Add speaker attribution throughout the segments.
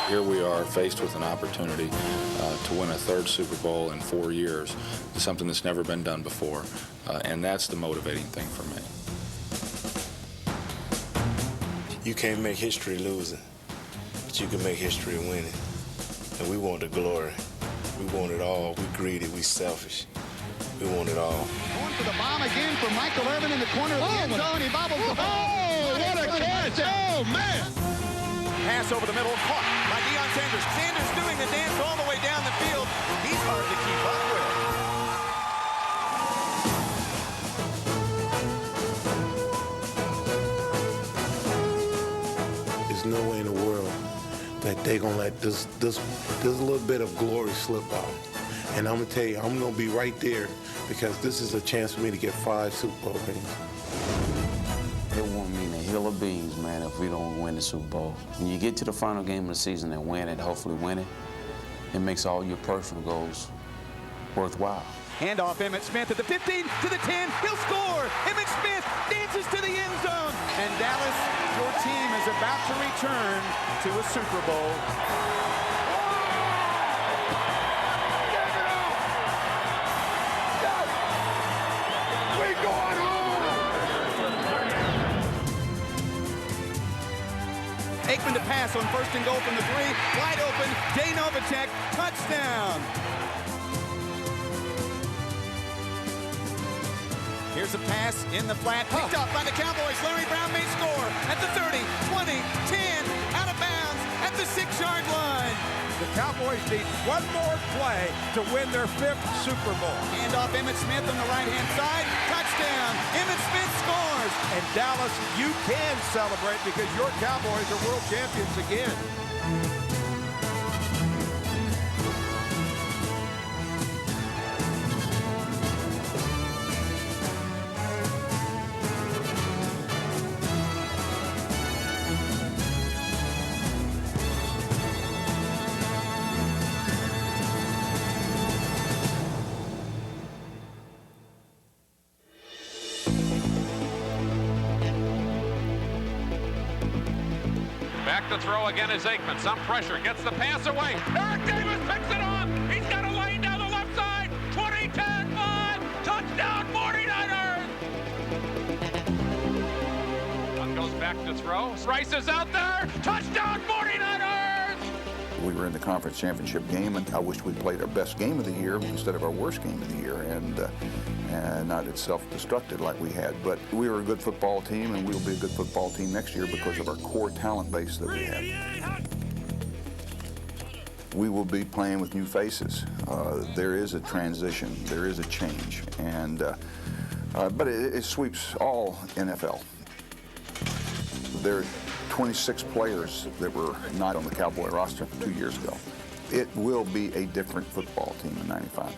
Speaker 1: Here we are faced with an opportunity to win a third Super Bowl in 4 years, something that's never been done before, and that's the motivating thing for me.
Speaker 2: You can't make history losing, but you can make history winning. And we want the glory. We want it all. We greedy. We selfish. We want it all.
Speaker 3: Going for the bomb again for Michael Irvin in the corner of the end zone. He bobbles the ball.
Speaker 4: Oh, what a catch! Oh, man!
Speaker 5: Pass over the middle, caught by Deion Sanders. Sanders doing the dance all the way down the field. He's hard to keep up
Speaker 2: There's no way in the world that they're going to let this little bit of glory slip out. And I'm going to tell you, I'm going to be right there because this is a chance for me to get 5 Super Bowl rings.
Speaker 6: It won't mean a hill of beans, man, if we don't win the Super Bowl. When you get to the final game of the season and win it, hopefully win it, it makes all your personal goals worthwhile.
Speaker 5: Handoff, Emmitt Smith at the 15, to the 10, he'll score! Emmitt Smith dances to the end zone! And Dallas, your team is about to return to a Super Bowl. Aikman to pass on 1st and goal from the 3, wide open, Jay Novacek, touchdown! Here's a pass in the flat, picked up by the Cowboys. Larry Brown may score at the 30, 20, 10, out of bounds at the 6-yard line.
Speaker 4: The Cowboys need one more play to win their 5th Super Bowl.
Speaker 5: Handoff Emmitt Smith on the right-hand side, touchdown. Emmitt Smith scores.
Speaker 4: And Dallas, you can celebrate because your Cowboys are world champions again.
Speaker 7: Back to throw again is Aikman. Some pressure, gets the pass away. Eric Davis picks it off. He's got a lane down the left side. 20, 10, 5. Touchdown, 49ers. One goes back to throw. Rice is out there. Touchdown, 49ers.
Speaker 8: We were in the conference championship game, and I wished we played our best game of the year instead of our worst game of the year, and not it self-destructed like we had. But we were a good football team, and we'll be a good football team next year because of our core talent base that we have. We will be playing with new faces. There is a transition, there is a change, and but it sweeps all NFL. There are 26 players that were not on the Cowboy roster 2 years ago. It will be a different football team in '95.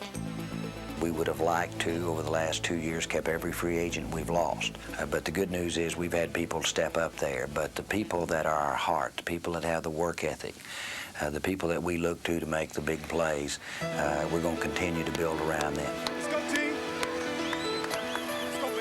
Speaker 9: We would have liked to, over the last 2 years, kept every free agent we've lost. But the good news is we've had people step up there. But the people that are our heart, the people that have the work ethic, the people that we look to make the big plays, we're going to continue to build around them.
Speaker 5: Let's go, team.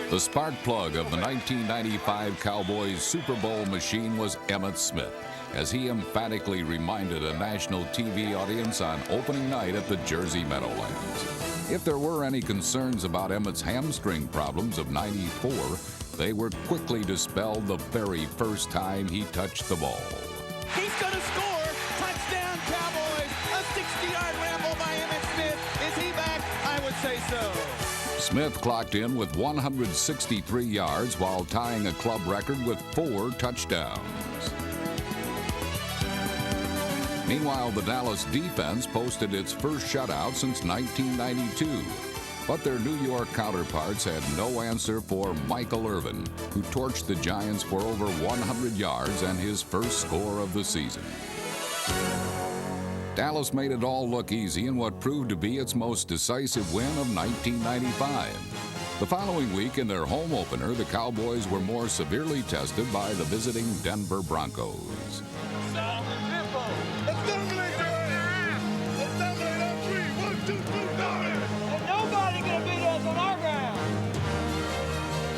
Speaker 10: The spark plug of the 1995 Cowboys Super Bowl machine was Emmitt Smith, as he emphatically reminded a national TV audience on opening night at the Jersey Meadowlands. If there were any concerns about Emmitt's hamstring problems of '94, they were quickly dispelled the very first time he touched the ball.
Speaker 5: He's going to score. Touchdown, Cowboys. A 60-yard ramble by Emmitt Smith. Is he back? I would say so.
Speaker 10: Smith clocked in with 163 yards while tying a club record with 4 touchdowns. Meanwhile, the Dallas defense posted its first shutout since 1992. But their New York counterparts had no answer for Michael Irvin, who torched the Giants for over 100 yards and his first score of the season. Dallas made it all look easy in what proved to be its most decisive win of 1995. The following week in their home opener, the Cowboys were more severely tested by the visiting Denver Broncos.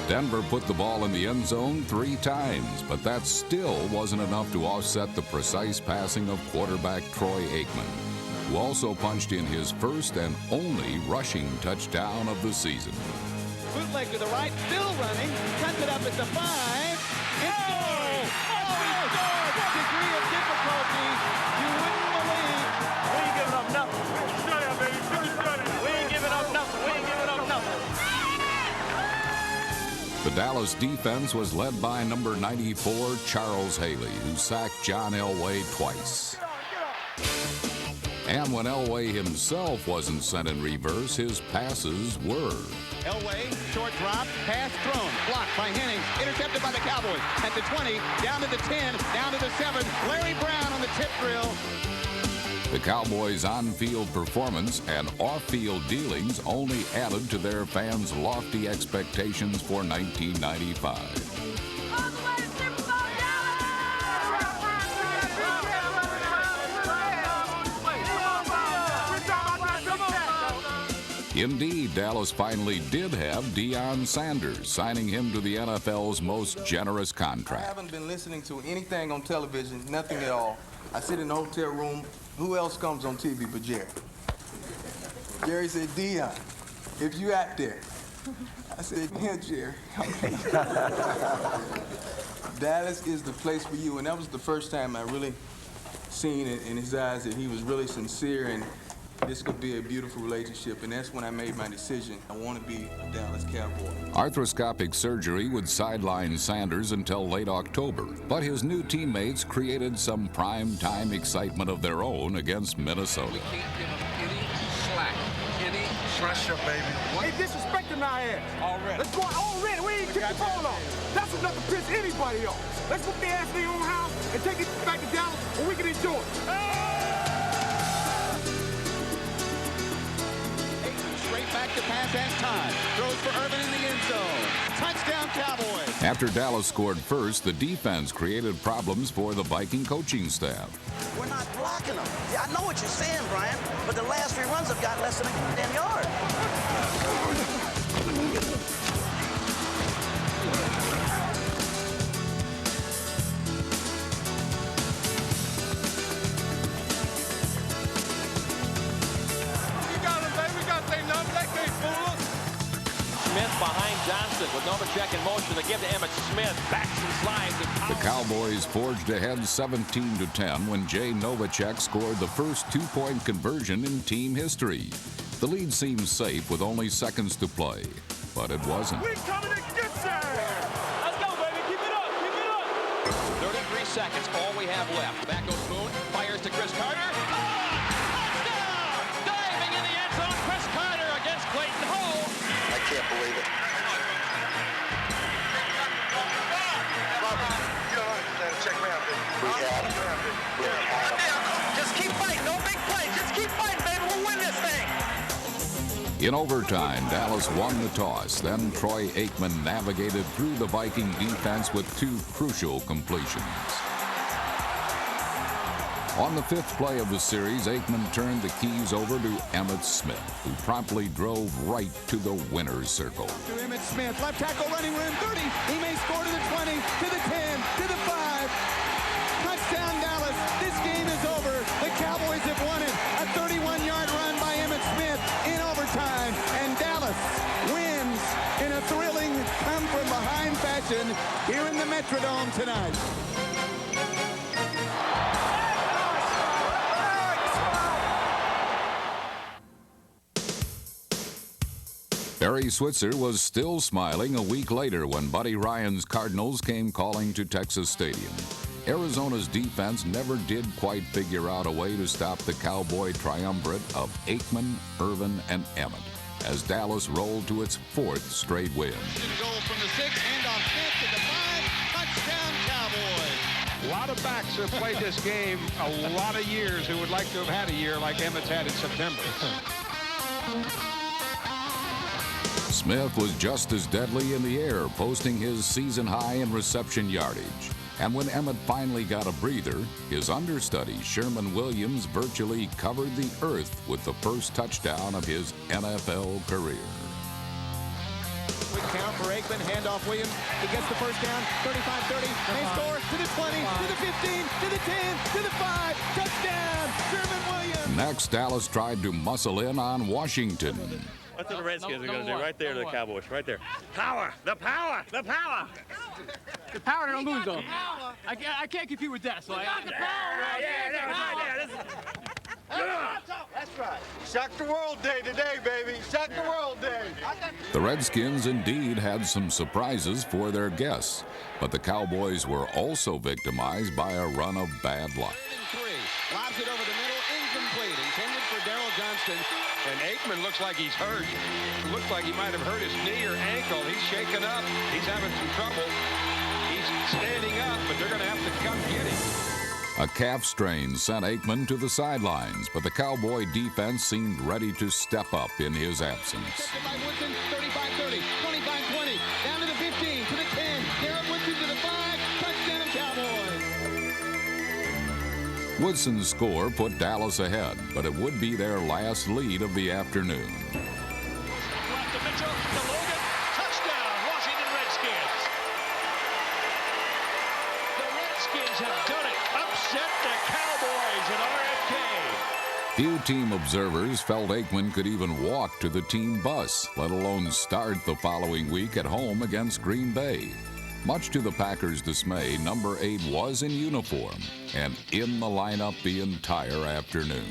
Speaker 10: Denver put the ball in the end zone 3 times, but that still wasn't enough to offset the precise passing of quarterback Troy Aikman, who also punched in his first and only rushing touchdown of the season.
Speaker 5: Bootleg to the right, still running, cuts it up at the 5. It's scored! Oh, he scored! The degree of difficulty you wouldn't believe.
Speaker 11: We ain't giving up nothing. Shut up, baby. Shut up. We ain't giving up nothing. We ain't giving up nothing.
Speaker 10: The Dallas defense was led by number 94, Charles Haley, who sacked John Elway twice. And when Elway himself wasn't sent in reverse, his passes were.
Speaker 5: Elway, short drop, pass thrown, blocked by Hennings, intercepted by the Cowboys at the 20, down to the 10, down to the 7. Larry Brown on the tip drill.
Speaker 10: The Cowboys' on-field performance and off-field dealings only added to their fans' lofty expectations for 1995. Indeed, Dallas finally did have Deion Sanders, signing him to the NFL's most generous contract.
Speaker 12: I haven't been listening to anything on television, nothing at all. I sit in the hotel room. Who else comes on TV but Jerry? Jerry said, Deion, if you out there. I said, yeah, Jerry. Dallas is the place for you. And that was the first time I really seen it in his eyes that he was really sincere and this could be a beautiful relationship, and that's when I made my decision. I want to be a Dallas Cowboy.
Speaker 10: Arthroscopic surgery would sideline Sanders until late October, but his new teammates created some prime-time excitement of their own against Minnesota.
Speaker 11: We can't give him any slack, any pressure, baby.
Speaker 4: They disrespecting our ass.
Speaker 11: Already.
Speaker 4: Let's go already. We ain't took the ball off. That's enough to piss anybody off. Let's put their ass in their own house and take it back to Dallas, or we can enjoy it.
Speaker 5: Straight back to pass as time. Throws for Irvin in the end zone. Touchdown, Cowboys.
Speaker 10: After Dallas scored first, the defense created problems for the Viking coaching staff.
Speaker 13: We're not blocking them. Yeah, I know what you're saying, Brian, but the last 3 runs have got less than a goddamn yard.
Speaker 7: Smith behind Johnson with Novacek in motion to give to Emmitt Smith. Backs and slides.
Speaker 10: The Cowboys forged ahead 17-10 when Jay Novacek scored the first 2-point conversion in team history. The lead seemed safe with only seconds to play, but it wasn't.
Speaker 11: We coming to get you! Let's go, baby. Keep it up. Keep it up.
Speaker 7: 33 seconds, all we have left. Back goes Boone. Fires to Chris Carter. Touchdown! Diving in the end zone. Chris Carter against Clayton Hole.
Speaker 13: I can't believe it.
Speaker 11: Check me out, baby.
Speaker 13: We had him. Just keep fighting. No big play. Just keep fighting, baby. We'll win this thing.
Speaker 10: In overtime, Dallas won the toss. Then Troy Aikman navigated through the Viking defense with 2 crucial completions. On the 5th play of the series, Aikman turned the keys over to Emmitt Smith, who promptly drove right to the winner's circle.
Speaker 5: To Emmitt Smith, left tackle, running room, 30. He may score to the 20, to the 10, to the 5. Touchdown, Dallas. This game is over. The Cowboys have won it. A 31-yard run by Emmitt Smith in overtime, and Dallas wins in a thrilling come-from-behind fashion here in the Metrodome tonight.
Speaker 10: Barry Switzer was still smiling a week later when Buddy Ryan's Cardinals came calling to Texas Stadium. Arizona's defense never did quite figure out a way to stop the Cowboy triumvirate of Aikman, Irvin, and Emmitt as Dallas rolled to its 4th straight win.
Speaker 3: Goal from the 6, hand off Smith to the 5, touchdown Cowboys.
Speaker 14: A lot of backs have played this game a lot of years who would like to have had a year like Emmitt's had in September.
Speaker 10: Smith was just as deadly in the air, posting his season high in reception yardage. And when Emmitt finally got a breather, his understudy, Sherman Williams, virtually covered the earth with the first touchdown of his NFL career.
Speaker 5: We count for Aikman. Handoff Williams. He gets the first down. 35-30. They score to the 20, to the 15, to the 10, to the 5. Touchdown, Sherman Williams.
Speaker 10: Next, Dallas tried to muscle in on Washington.
Speaker 11: That's what the Redskins are going to do right there to the Cowboys, right there. Power, the power, the power.
Speaker 4: The power don't lose, though. I can't compete with that, so
Speaker 3: That's right. Shock the world day today, baby. Shock the world day.
Speaker 10: The Redskins indeed had some surprises for their guests, but the Cowboys were also victimized by a run of bad luck.
Speaker 5: Lobs it over the middle, incomplete. Intended for Daryl Johnston.
Speaker 14: And Aikman looks like he's hurt. Looks like he might have hurt his knee or ankle. He's shaken up. He's having some trouble. He's standing up, but they're going to have to come get him.
Speaker 10: A calf strain sent Aikman to the sidelines, but the Cowboy defense seemed ready to step up in his absence.
Speaker 5: Intercepted by Woodson, 35-30, 25-20, down to the 15, to the 10, Garrett Woodson to the 5, touchdown Cowboys.
Speaker 10: Woodson's score put Dallas ahead, but it would be their last lead of the afternoon.
Speaker 11: Left to Mitchell, to Logan. Touchdown, Washington Redskins. The Redskins have done it. Upset the Cowboys at RFK.
Speaker 10: Few team observers felt Aikman could even walk to the team bus, let alone start the following week at home against Green Bay. Much to the Packers' dismay, number 8 was in uniform and in the lineup the entire afternoon.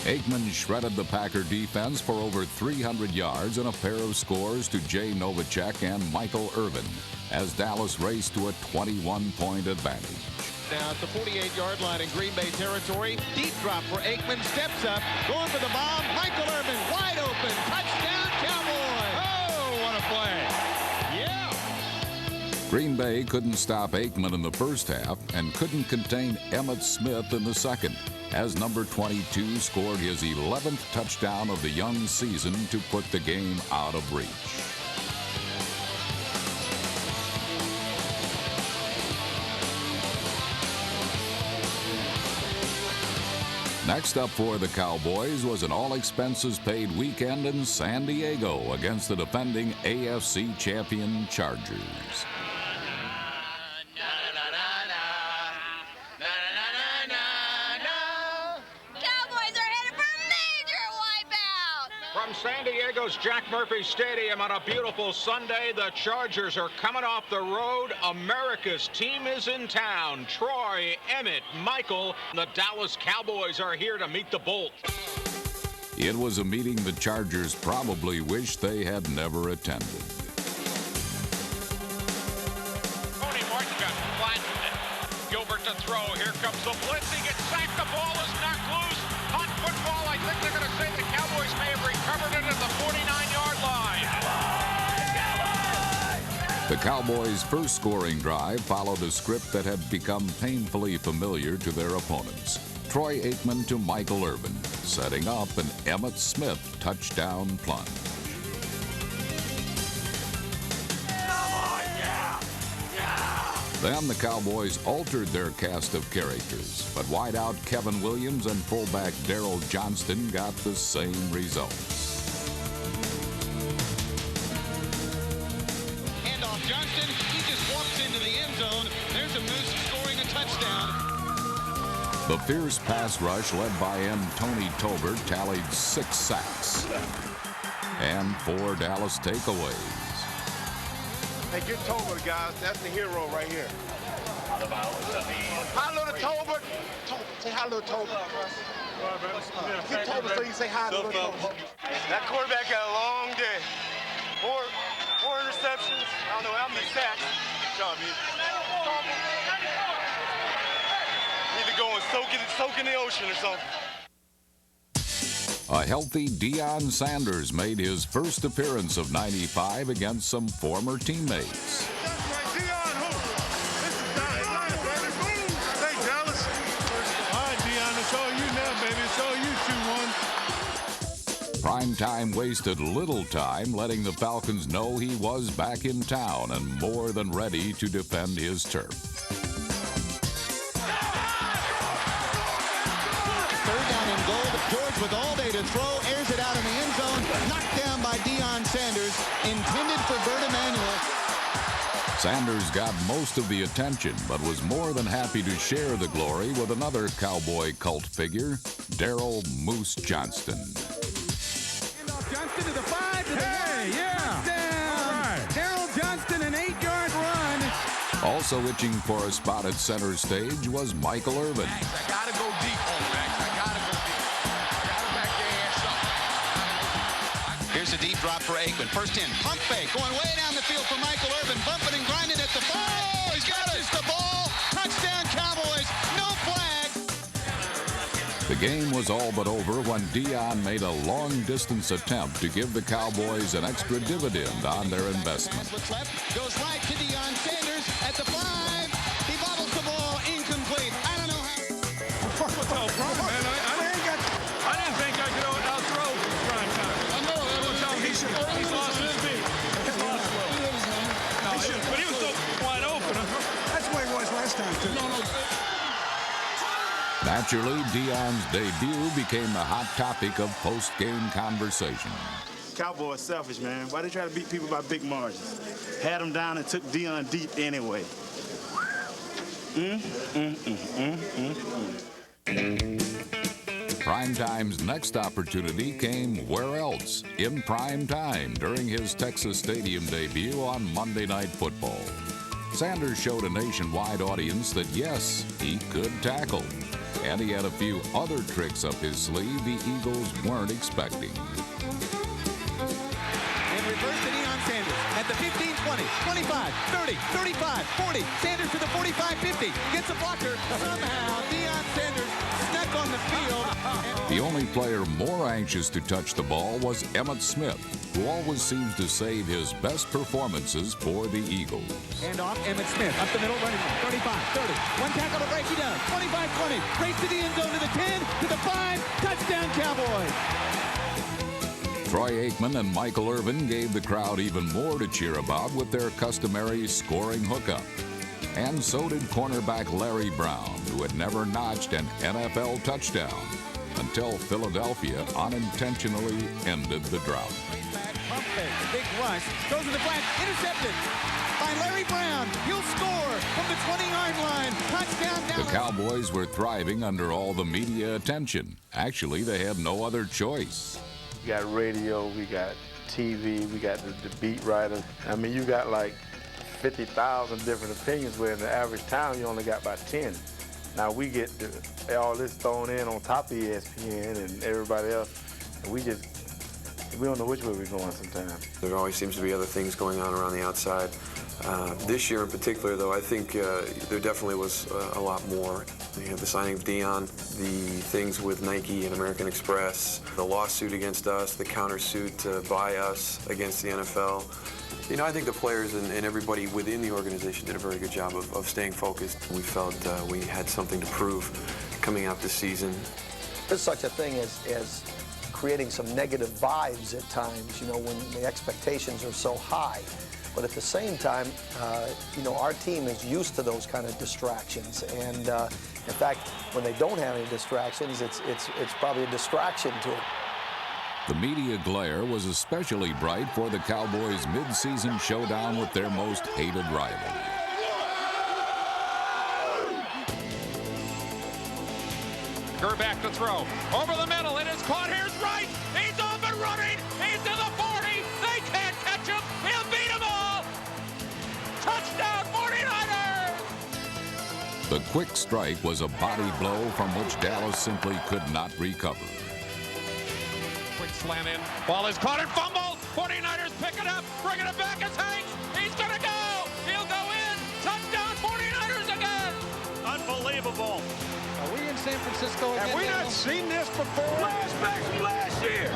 Speaker 10: Aikman shredded the Packer defense for over 300 yards and a pair of scores to Jay Novacek and Michael Irvin as Dallas raced to a 21-point advantage.
Speaker 5: Now at the 48-yard line in Green Bay territory. Deep drop for Aikman. Steps up. Going for the bomb. Michael Irvin wide open. Touchdown Cowboys.
Speaker 14: Oh, what a play. Yeah.
Speaker 10: Green Bay couldn't stop Aikman in the first half and couldn't contain Emmitt Smith in the second, as number 22 scored his 11th touchdown of the young season to put the game out of reach. Next up for the Cowboys was an all-expenses-paid weekend in San Diego against the defending AFC champion Chargers.
Speaker 15: Cowboys are headed for a major wipeout!
Speaker 7: From San Diego's Jack Murphy Stadium on a beautiful Sunday, the Chargers are coming off the road. America's team is in town. Troy, Emmett, Michael, the Dallas Cowboys are here to meet the Bolt.
Speaker 10: It was a meeting the Chargers probably wish they had never attended.
Speaker 7: Tony Martin got flattened. Gilbert to throw. Here comes the blitz. He gets sacked. The ball is knocked loose. Hot football. I think they're going to say the Cowboys may have recovered it at the 49-yard line.
Speaker 10: The Cowboys' first scoring drive followed a script that had become painfully familiar to their opponents. Troy Aikman to Michael Irvin, setting up an Emmitt Smith touchdown plunge. Then the Cowboys altered their cast of characters, but wideout Kevin Williams and fullback Daryl Johnston got the same results.
Speaker 5: Handoff Johnston. He just walks into the end zone. There's a Moose scoring a touchdown.
Speaker 10: The fierce pass rush led by Tony Tolbert tallied 6 sacks and 4 Dallas takeaways.
Speaker 3: Hey, get Tolbert, guys. That's the hero right here. Hi, little Tolbert. Say hi, little Tolbert. Get Tolbert so you say hi to little Tolbert. That quarterback got a long day. Four interceptions. I don't know how many sacks. Need to go and soak in the ocean or something.
Speaker 10: A healthy Deion Sanders made his first appearance of '95 against some former teammates.
Speaker 3: Hey, Dallas.
Speaker 4: All right, Deion, it's all you now, baby. It's all you 2-1.
Speaker 10: Primetime wasted little time letting the Falcons know he was back in town and more than ready to defend his turf.
Speaker 5: Third down and goal to throw, airs it out in the end zone, knocked down by Deion Sanders, intended for Bert Emanuel.
Speaker 10: Sanders got most of the attention, but was more than happy to share the glory with another Cowboy cult figure, Daryl Moose Johnston.
Speaker 5: Johnston to the 5, to the 1. Touchdown! Daryl Johnston, an 8-yard run.
Speaker 10: Also itching for a spot at center stage was Michael Irvin.
Speaker 16: Max, I gotta go deep on Max. I gotta go deep. I gotta back their ass up.
Speaker 5: Here's a deep drop for Aikman. First 10, pump fake, going way down the field for Michael Irvin, bumping and grinding at the ball. Oh, he's got it. The ball. Touchdown, Cowboys. No flag.
Speaker 10: The game was all but over when Deion made a long-distance attempt to give the Cowboys an extra dividend on their investment.
Speaker 5: What's left? Goes right to Deion Sanders at the 5. He bobbles the ball, incomplete. I don't know how.
Speaker 14: What's the problem, man? I didn't think I could outthrow prime time. I know. He's lost his beat. But he was so wide open.
Speaker 4: That's the way it was last time, too.
Speaker 10: Naturally, Deion's debut became the hot topic of post-game conversation.
Speaker 3: Cowboys selfish, man. Why they try to beat people by big margins? Had them down and took Deion deep anyway.
Speaker 10: Primetime's next opportunity came where else? In prime time during his Texas Stadium debut on Monday Night Football. Sanders showed a nationwide audience that yes, he could tackle. And he had a few other tricks up his sleeve the Eagles weren't expecting.
Speaker 5: And reverse to Deion Sanders at the 15, 20, 25, 30, 35, 40. Sanders to the 45, 50. Gets a blocker. Somehow Deion Sanders snuck on the field.
Speaker 10: The only player more anxious to touch the ball was Emmitt Smith, who always seems to save his best performances for the Eagles.
Speaker 5: Hand off, Emmitt Smith, up the middle, running 35, 30. One tackle to break, he does. 25, 20. Race to the end zone to the 10, to the 5. Touchdown, Cowboys.
Speaker 10: Troy Aikman and Michael Irvin gave the crowd even more to cheer about with their customary scoring hookup. And so did cornerback Larry Brown, who had never notched an NFL touchdown until Philadelphia unintentionally ended the drought.
Speaker 5: Pump fake, big rush, goes to the flat, intercepted by Larry Brown. He'll score from the 20-yard line. Touchdown, Dallas.
Speaker 10: The Cowboys were thriving under all the media attention. Actually, they had no other choice.
Speaker 2: We got radio, we got TV, we got the beat writers. I mean, you got like 50,000 different opinions, where in the average town you only got about 10. Now we get all this thrown in on top of ESPN and everybody else, and we don't know which way we're going sometimes.
Speaker 17: There always seems to be other things going on around the outside. This year in particular, though, I think there definitely was a lot more. You have the signing of Deion, the things with Nike and American Express, the lawsuit against us, the countersuit by us against the NFL. You know, I think the players and everybody within the organization did a very good job of staying focused. We felt we had something to prove coming out this season.
Speaker 18: There's such a thing as creating some negative vibes at times, you know, when the expectations are so high. But at the same time, you know, our team is used to those kind of distractions. And in fact, when they don't have any distractions, it's probably a distraction to them.
Speaker 10: The media glare was especially bright for the Cowboys' mid-season showdown with their most hated rival.
Speaker 7: Gerback to throw. Over the middle. It is caught. Here's Rice. He's off and running. He's to the 40. They can't catch him. He'll beat them all. Touchdown, 49ers!
Speaker 10: The quick strike was a body blow from which Dallas simply could not recover.
Speaker 7: Quick slam in. Ball is caught and fumbled. 49ers pick it up. Bringing it back is Hanks. He's going to go. He'll go in. Touchdown, 49ers again. Unbelievable.
Speaker 5: Are we in San Francisco again?
Speaker 4: Have we not seen this before? Flashbacks from last year.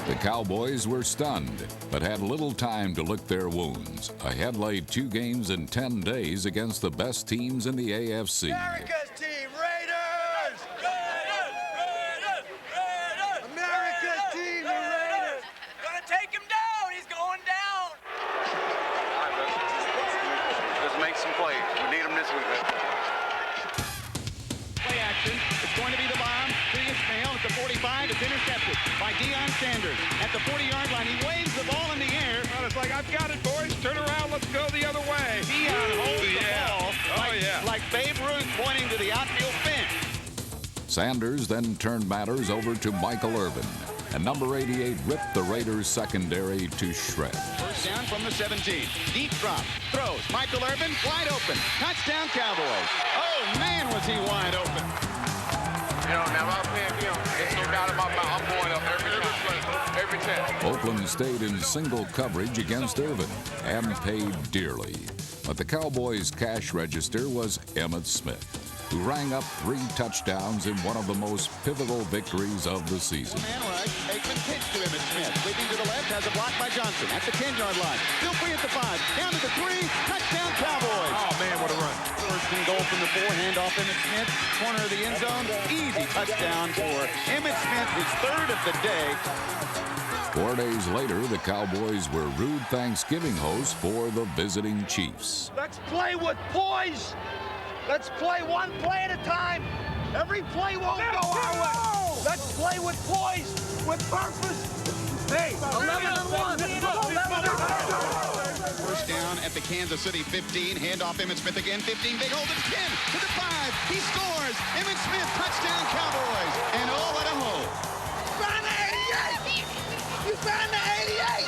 Speaker 10: The Cowboys were stunned, but had little time to lick their wounds. Ahead lay 2 games in 10 days against the best teams in the AFC.
Speaker 13: America's team, Raiders! Raiders! Raiders! Raiders! America's team, the Raiders! Gonna take him down. He's going down.
Speaker 19: All right, let's make some plays. We need them this week, man.
Speaker 5: Play action. It's going to be the bomb. To Ismail at the 45. It's intercepted. intercepted by Deion Sanders. At the 40-yard line, he waves the ball in the air.
Speaker 14: Well, it's like, I've got it, boys. Turn around. Let's go the other way.
Speaker 5: Deion holds the ball
Speaker 14: like
Speaker 5: Babe Ruth pointing to the outfield fence.
Speaker 10: Sanders then turned matters over to Michael Irvin, and number 88 ripped the Raiders' secondary to shreds.
Speaker 5: First down from the 17. Deep drop. Throws. Michael Irvin wide open. Touchdown Cowboys. Oh, man, was he wide open.
Speaker 19: You know, now I'm paying him. There's no doubt about my, I'm going up every time.
Speaker 10: Oakland stayed in single coverage against Irvin and paid dearly. But the Cowboys' cash register was Emmitt Smith, who rang up 3 touchdowns in one of the most pivotal victories of the season.
Speaker 5: Man rush. Aikman pitch to Emmitt Smith. Leaping to the left, has a block by Johnson. At the 10-yard line. Still free at the 5. Down to the 3. Touchdown Cowboys.
Speaker 14: Oh, man, what a run.
Speaker 5: First and goal from the 4. Handoff Emmitt Smith. Corner of the end zone. Easy touchdown for Emmitt Smith, his 3rd of the day.
Speaker 10: 4 days later, the Cowboys were rude Thanksgiving hosts for the visiting Chiefs.
Speaker 11: Let's play with poise. Let's play one play at a time. Every play won't go our way. Let's play with poise, with purpose. Hey, 11-1. 11-1.
Speaker 5: First down at the Kansas City 15. Handoff Emmitt Smith again. 15. Big hold at 10 to the 5. He scores. Emmitt Smith, touchdown Cowboys. And oh, what a hole.
Speaker 11: Find the 88. You found the 88.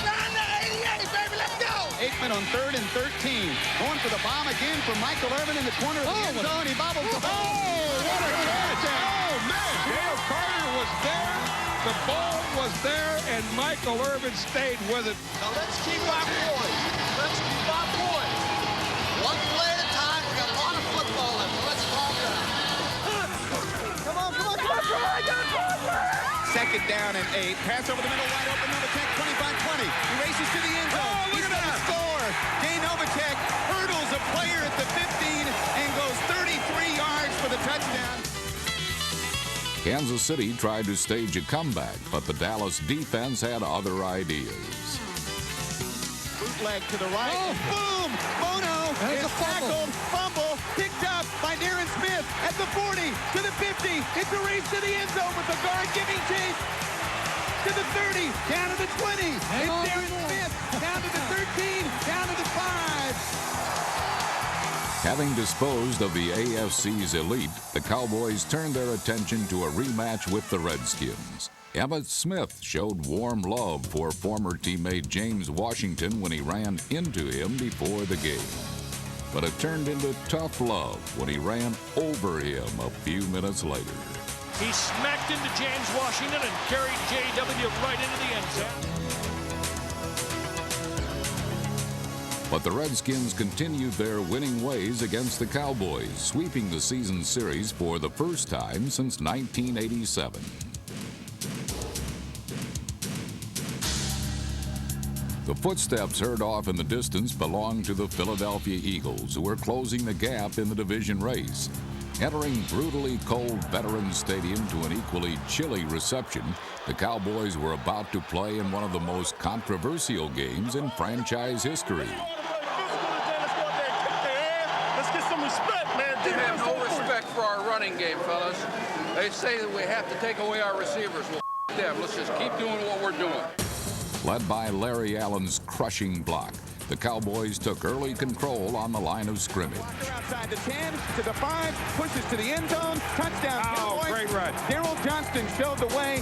Speaker 11: Find the 88, baby. Let's go.
Speaker 5: Aikman on 3rd and 13. Going for the bomb again from Michael Irvin in the corner of the end zone. He bobbles the ball.
Speaker 14: Oh, what a catch. Oh, man. Dale Carter was there. The ball was there, and Michael Irvin stayed with it.
Speaker 11: Now let's keep our poise. Let's keep our poise. One play at a time. We got a lot of football left. Let's calm down. Come on.
Speaker 5: Second down and 8. Pass over the middle, wide open. Novacek, 25-20. He races to the end zone. He's going to score. Jay Novacek hurdles a player at the 15 and goes 33 yards for the touchdown.
Speaker 10: Kansas City tried to stage a comeback, but the Dallas defense had other ideas.
Speaker 5: Bootleg to the right. Oh, boom! Bono is tackled. Fumble. Picked up by Darren Smith at the 40 to the 50. It's a race to the end zone with the guard giving chase. To the 30, down to the 20. It's Darren Smith. Down to the 13, down to the 5.
Speaker 10: Having disposed of the AFC's elite, the Cowboys turned their attention to a rematch with the Redskins. Emmitt Smith showed warm love for former teammate James Washington when he ran into him before the game. But it turned into tough love when he ran over him a few minutes later.
Speaker 20: He smacked into James Washington and carried JW right into the end zone.
Speaker 10: But the Redskins continued their winning ways against the Cowboys, sweeping the season series for the first time since 1987. The footsteps heard off in the distance belonged to the Philadelphia Eagles, who were closing the gap in the division race. Entering brutally cold Veterans Stadium to an equally chilly reception, the Cowboys were about to play in one of the most controversial games in franchise history.
Speaker 11: Let's get some respect, man.
Speaker 21: They have no respect for our running game, fellas. They say that we have to take away our receivers. Well, them. Let's just keep doing what we're doing.
Speaker 10: Led by Larry Allen's crushing block, the Cowboys took early control on the line of scrimmage.
Speaker 5: Outside the 10 to the 5, pushes to the end zone, touchdown.
Speaker 14: Oh,
Speaker 5: Cowboys.
Speaker 14: great run.
Speaker 5: Daryl Johnston showed the way.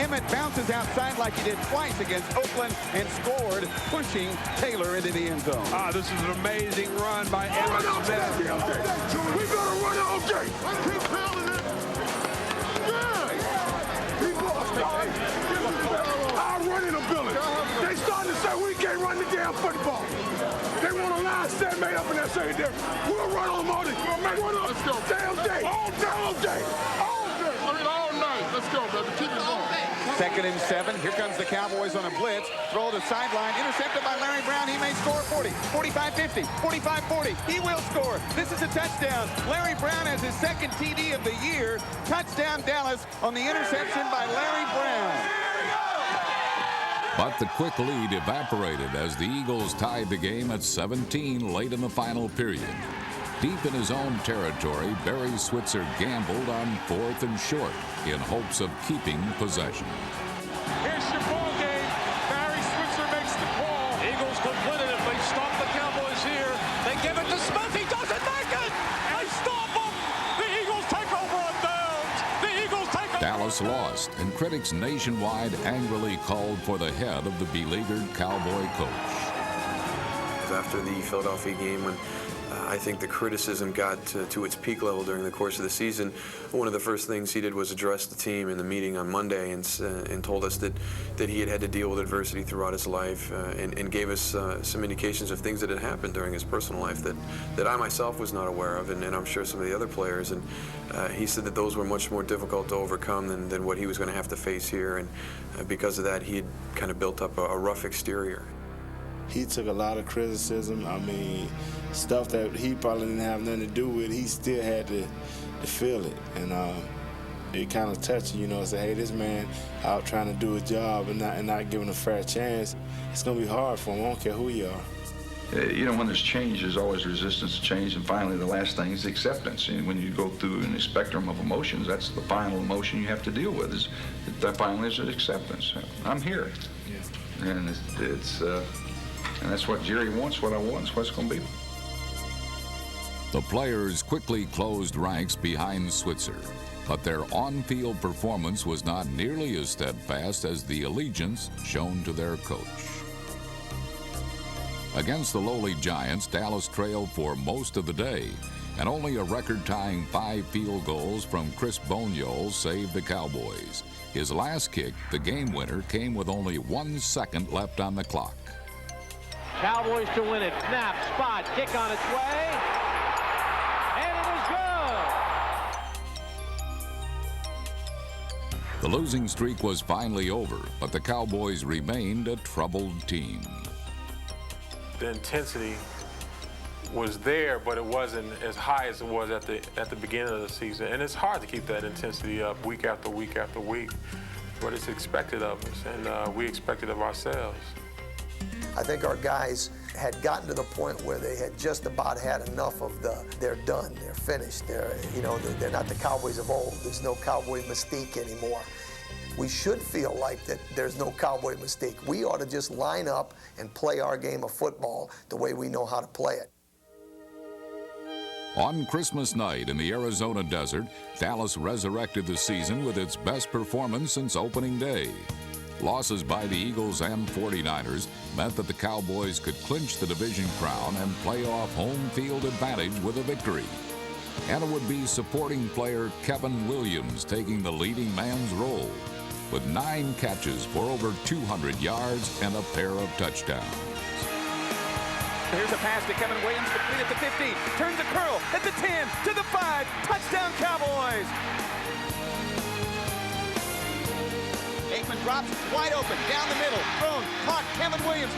Speaker 5: Emmitt bounces outside like he did twice against Oakland and scored, pushing Taylor into the end zone.
Speaker 14: This is an amazing run by Emmitt Smith.
Speaker 4: We gotta run it, okay. Keep pounding it. I'll run in the building. They starting to say we can't run the damn football. They want a line set made up in that secondary. We'll run on them all day. Let's go. Damn day. All day. All day. All day. I mean, all night. Let's go, brother. Keep it going.
Speaker 5: 2nd and 7. Here comes the Cowboys on a blitz. Throw to the sideline. Intercepted by Larry Brown. He may score 40, 45-50, 45-40. He will score. This is a touchdown. Larry Brown has his 2nd TD of the year. Touchdown Dallas on the interception by Larry Brown.
Speaker 10: But the quick lead evaporated as the Eagles tied the game at 17 late in the final period. Deep in his own territory, Barry Switzer gambled on 4th and short in hopes of keeping possession.
Speaker 20: Here's your ball game. Barry Switzer makes the call. Eagles completed it. They stop the Cowboys here. They give it to Smith. He doesn't make it. They stop him. The Eagles take over on downs. The Eagles take over.
Speaker 10: Dallas lost, and critics nationwide angrily called for the head of the beleaguered Cowboy coach.
Speaker 17: After the Philadelphia game, when I think the criticism got to its peak level during the course of the season, one of the first things he did was address the team in the meeting on Monday and told us that he had to deal with adversity throughout his life and gave us some indications of things that had happened during his personal life that I myself was not aware of, and I'm sure some of the other players. And he said that those were much more difficult to overcome than what he was going to have to face here, and because of that, he had kind of built up a rough exterior.
Speaker 1: He took a lot of criticism. I mean, stuff that he probably didn't have nothing to do with, he still had to feel it. And it kind of touched you, say, hey, this man out trying to do his job and not giving a fair chance. It's going to be hard for him. I don't care who you are.
Speaker 22: When there's change, there's always resistance to change, and finally the last thing is acceptance. And when you go through a spectrum of emotions, that's the final emotion you have to deal with, is that finally is acceptance. I'm here. Yeah. And and that's what Jerry wants, what I want, it's what it's going to be.
Speaker 10: The players quickly closed ranks behind Switzer, but their on-field performance was not nearly as steadfast as the allegiance shown to their coach. Against the lowly Giants, Dallas trailed for most of the day, and only a record-tying 5 field goals from Chris Boniol saved the Cowboys. His last kick, the game winner, came with only 1 second left on the clock.
Speaker 23: Cowboys to win it. Snap, spot, kick on its way. And it is good.
Speaker 10: The losing streak was finally over, but the Cowboys remained a troubled team.
Speaker 24: The intensity was there, but it wasn't as high as it was at the beginning of the season. And it's hard to keep that intensity up week after week after week, but it's expected of us, and we expect it of ourselves.
Speaker 18: I think our guys had gotten to the point where they had just about had enough of they're done, they're finished, they're not the Cowboys of old. There's no Cowboy mystique anymore. We should feel like that there's no Cowboy mystique. We ought to just line up and play our game of football the way we know how to play it.
Speaker 10: On Christmas night in the Arizona desert, Dallas resurrected the season with its best performance since opening day. Losses by the Eagles and 49ers meant that the Cowboys could clinch the division crown and play off home field advantage with a victory. And it would be supporting player Kevin Williams taking the leading man's role, with 9 catches for over 200 yards and a pair of touchdowns.
Speaker 5: Here's a pass to Kevin Williams, complete at the 15, turns a curl at the 10, to the 5, touchdown Cowboys! Aikman drops, wide open, down the middle, thrown, caught, Kevin Williams.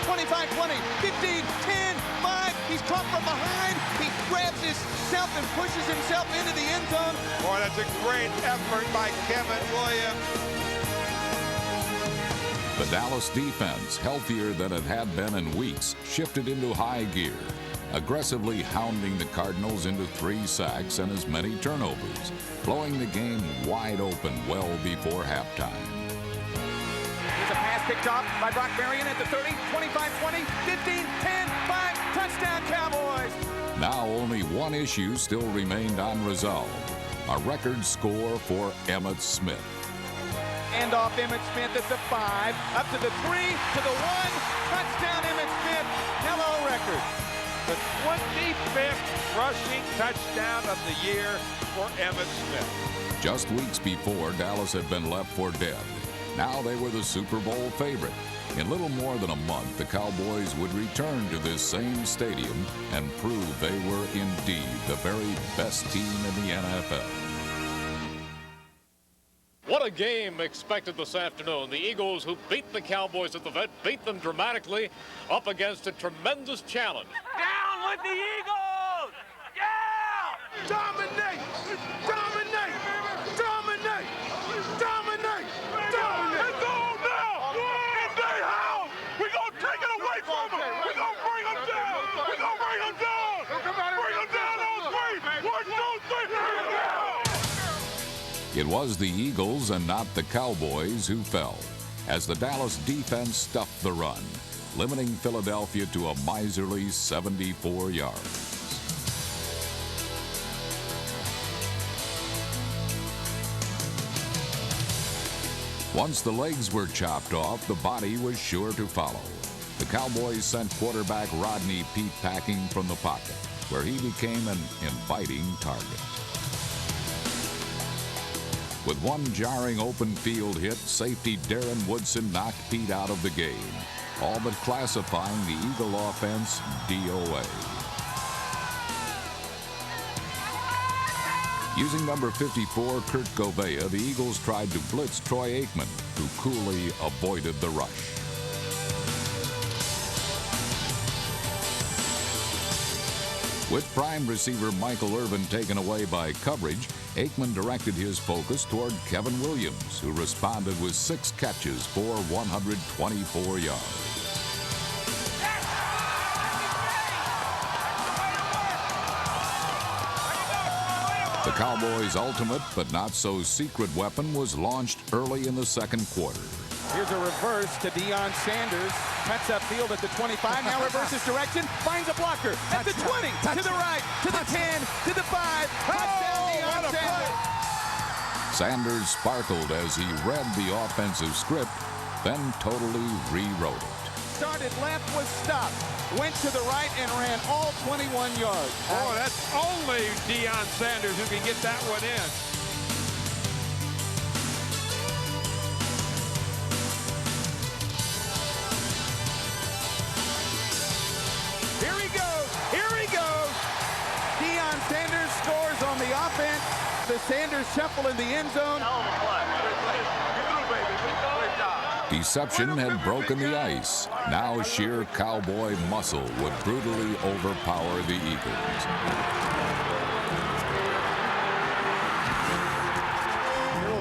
Speaker 5: 25-20, 15, 10, 5, he's caught from behind, he grabs himself and pushes himself into the end zone.
Speaker 25: Boy, that's a great effort by Kevin Williams.
Speaker 10: The Dallas defense, healthier than it had been in weeks, shifted into high gear, aggressively hounding the Cardinals into 3 sacks and as many turnovers, blowing the game wide open well before halftime.
Speaker 5: Here's a pass picked off by Brock Marion at the 30, 25-20, 15, 10, 5, touchdown Cowboys!
Speaker 10: Now only one issue still remained unresolved, a record score for Emmitt Smith.
Speaker 5: Hand off Emmitt Smith at the 5, up to the 3, to the 1, touchdown Emmitt Smith, hello record.
Speaker 20: The 25th rushing touchdown of the year for Emmitt Smith.
Speaker 10: Just weeks before, Dallas had been left for dead. Now they were the Super Bowl favorite. In little more than a month, the Cowboys would return to this same stadium and prove they were indeed the very best team in the NFL.
Speaker 20: What a game expected this afternoon. The Eagles, who beat the Cowboys at the vet, beat them dramatically up against a tremendous challenge.
Speaker 11: Down with the Eagles! Yeah!
Speaker 4: Dominate! Dominate! Dominate! Dominate! Dominate!
Speaker 11: It's on now! In their house! We're going to take it away from them! We're going to bring them down! We're going
Speaker 10: It was the Eagles and not the Cowboys who fell, as the Dallas defense stuffed the run, limiting Philadelphia to a miserly 74 yards. Once the legs were chopped off, the body was sure to follow. The Cowboys sent quarterback Rodney Peete packing from the pocket, where he became an inviting target. With one jarring open field hit, safety Darren Woodson knocked Peete out of the game, all but classifying the Eagle offense DOA. Using number 54, Kurt Gouveia, the Eagles tried to blitz Troy Aikman, who coolly avoided the rush. With prime receiver Michael Irvin taken away by coverage, Aikman directed his focus toward Kevin Williams, who responded with 6 catches for 124 yards. The Cowboys' ultimate but not so secret weapon was launched early in the second quarter.
Speaker 5: Here's a reverse to Deion Sanders. Cuts upfield at the 25. Now reverses direction. Finds a blocker at the 20. To the right. To the 10. To the 5. Touchdown Deion Sanders.
Speaker 10: Sanders sparkled as he read the offensive script, then totally rewrote it.
Speaker 5: Started left, was stopped. Went to the right and ran all 21 yards.
Speaker 20: Oh, that's only Deion Sanders who can get that one in.
Speaker 5: Here he goes. Here he goes. Deion Sanders scores on the offense. The Sanders shuffle in the end zone.
Speaker 10: Deception had broken the ice. Now sheer Cowboy muscle would brutally overpower the Eagles.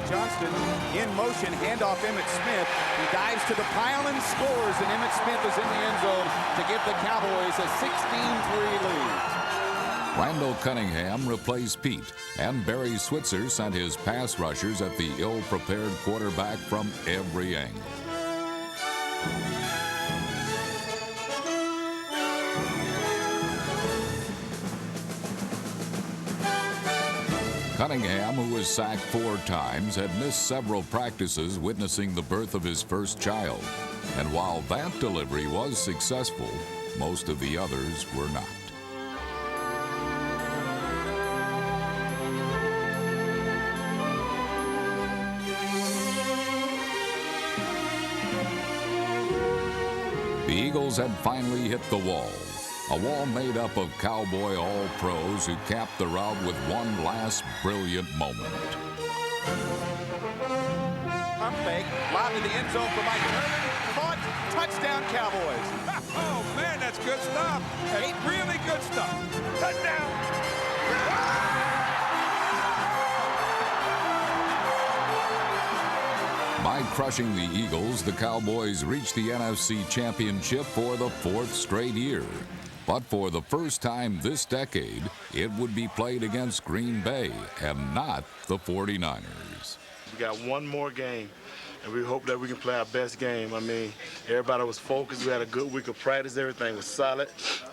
Speaker 5: Johnston in motion, handoff Emmitt Smith. He dives to the pile and scores, and Emmitt Smith is in the end zone to give the Cowboys a 16-3 lead.
Speaker 10: Randall Cunningham replaced Peete, and Barry Switzer sent his pass rushers at the ill-prepared quarterback from every angle. Cunningham, who was sacked 4 times, had missed several practices witnessing the birth of his first child. And while that delivery was successful, most of the others were not. The Eagles had finally hit the wall. A wall made up of Cowboy All-Pros who capped the rout with one last brilliant moment.
Speaker 5: Pump fake, lob to the end zone for Mike Irvin. Caught, touchdown Cowboys.
Speaker 20: Oh, man, that's good stuff. That's really good stuff. Touchdown.
Speaker 10: By crushing the Eagles, the Cowboys reached the NFC Championship for the 4th straight year. But for the first time this decade, it would be played against Green Bay and not the 49ers.
Speaker 1: We got one more game, and we hope that we can play our best game. I mean, everybody was focused. We had a good week of practice. Everything was solid.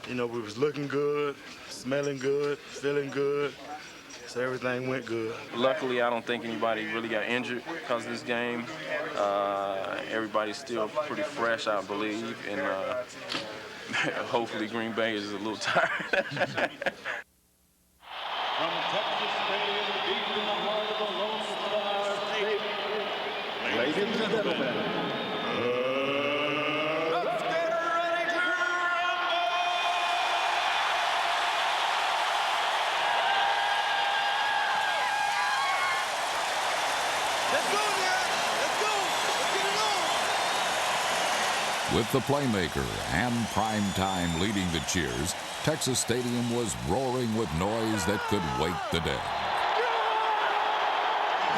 Speaker 1: You know, we was looking good, smelling good, feeling good. So everything went good.
Speaker 6: Luckily, I don't think anybody really got injured because of this game. Everybody's still pretty fresh, I believe, and hopefully Green Bay is a little tired.
Speaker 20: From Texas Stadium, deep in the heart of the Lone Star State. Ladies and gentlemen, let's get ready to rumble!
Speaker 11: Let's go, man! Let's go! Let's get it on!
Speaker 10: With the playmaker and primetime leading the cheers, Texas Stadium was roaring with noise that could wake the dead.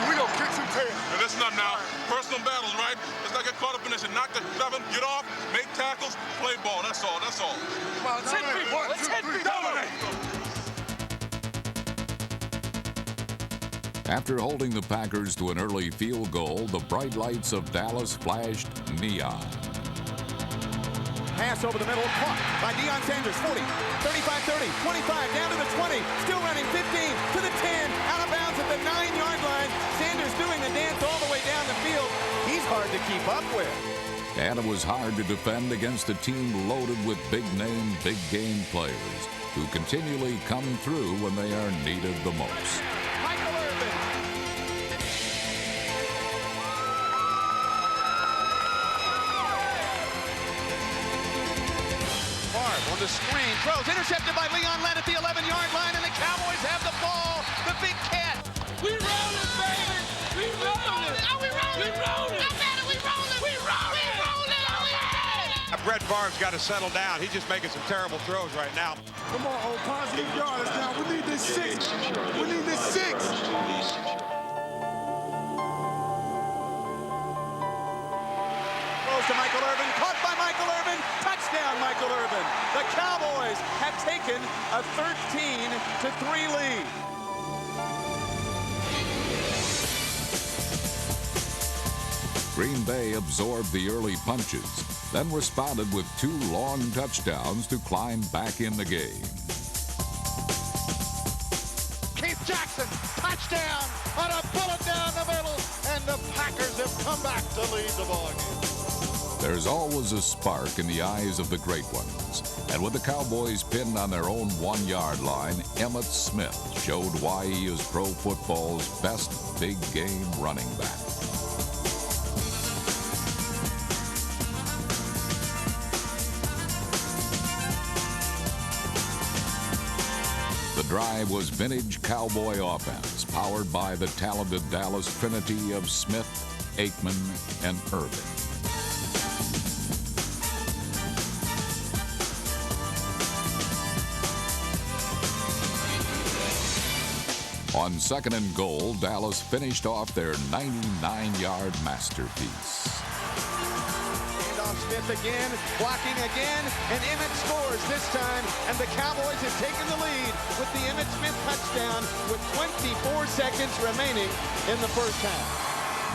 Speaker 4: We gonna kick some tail. And listen up now. Personal battles, right? Let's not get caught up in this and knock the seven, get off, make tackles, play ball. That's all. That's all. Come on, let's hit people. Let's hit people. Dominate.
Speaker 10: After holding the Packers to an early field goal, the bright lights of Dallas flashed neon.
Speaker 5: Pass over the middle, caught by Deion Sanders, 40, 35-30, 25, down to the 20, still running, 15, to the 10, out of bounds at the 9-yard line. Sanders doing the dance all the way down the field. He's hard to keep up with.
Speaker 10: And it was hard to defend against a team loaded with big-name, big-game players who continually come through when they are needed the most.
Speaker 5: On the screen, throws, intercepted by Leon Lett at the 11-yard line, and the Cowboys have the ball. The big cat.
Speaker 13: We rolling, baby. We rolling. Are we rolling? We rolling. I bet we rolling. We rolling. We rolling.
Speaker 25: Brett Favre's got to settle down. He's just making some terrible throws right now.
Speaker 4: Come on, old positive yards now. We need this 6. We need this 6.
Speaker 5: To Michael Irvin, caught by Michael Irvin, touchdown Michael Irvin. The Cowboys have taken a 13-3 lead.
Speaker 10: Green Bay absorbed the early punches, then responded with 2 long touchdowns to climb back in the game.
Speaker 11: Keith Jackson, touchdown on a bullet down the middle, and the Packers have come back to lead the ball game.
Speaker 10: There's always a spark in the eyes of the great ones. And with the Cowboys pinned on their own 1-yard line, Emmitt Smith showed why he is pro football's best big-game running back. The drive was vintage Cowboy offense, powered by the talented Dallas trinity of Smith, Aikman, and Irvin. On 2nd and goal, Dallas finished off their 99-yard masterpiece.
Speaker 5: Handoff Smith again, blocking again, and Emmitt scores this time, and the Cowboys have taken the lead with the Emmitt Smith touchdown with 24 seconds remaining in the first half.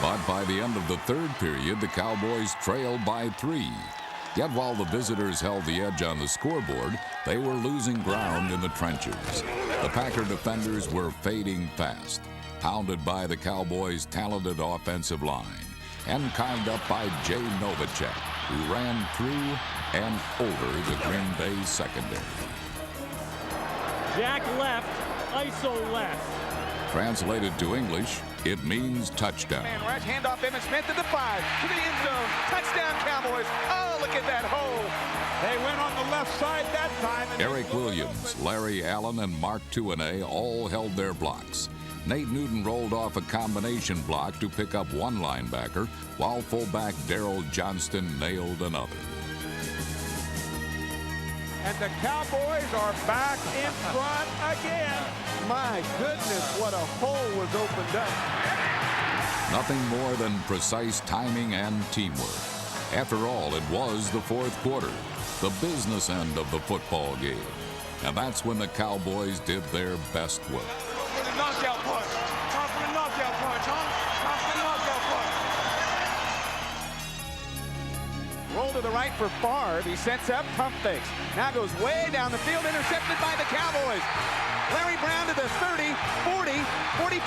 Speaker 10: But by the end of the 3rd period, the Cowboys trailed by 3. Yet while the visitors held the edge on the scoreboard, they were losing ground in the trenches. The Packer defenders were fading fast, pounded by the Cowboys' talented offensive line, and carved up by Jay Novacek, who ran through and over the Green Bay secondary.
Speaker 23: Jack left, ISO left.
Speaker 10: Translated to English, it means touchdown.
Speaker 5: Man rush, handoff Emmitt Smith to the 5, to the end zone. Touchdown Cowboys. Oh, look at that hole.
Speaker 25: They went on the left side that time.
Speaker 10: Eric Williams, Larry Allen, and Mark Tuinei all held their blocks. Nate Newton rolled off a combination block to pick up one linebacker, while fullback Darrell Johnston nailed another.
Speaker 25: And the Cowboys are back in front again.
Speaker 5: My goodness, what a hole was opened up.
Speaker 10: Nothing more than precise timing and teamwork. After all, it was the 4th quarter, the business end of the football game. And that's when the Cowboys did their best work.
Speaker 11: Knockout punch. Time for the knockout punch, huh? Time for the knockout punch.
Speaker 5: Roll to the right for Favre. He sets up, pump fakes. Now goes way down the field, intercepted by the Cowboys. Larry Brown to the 30, 40, 45,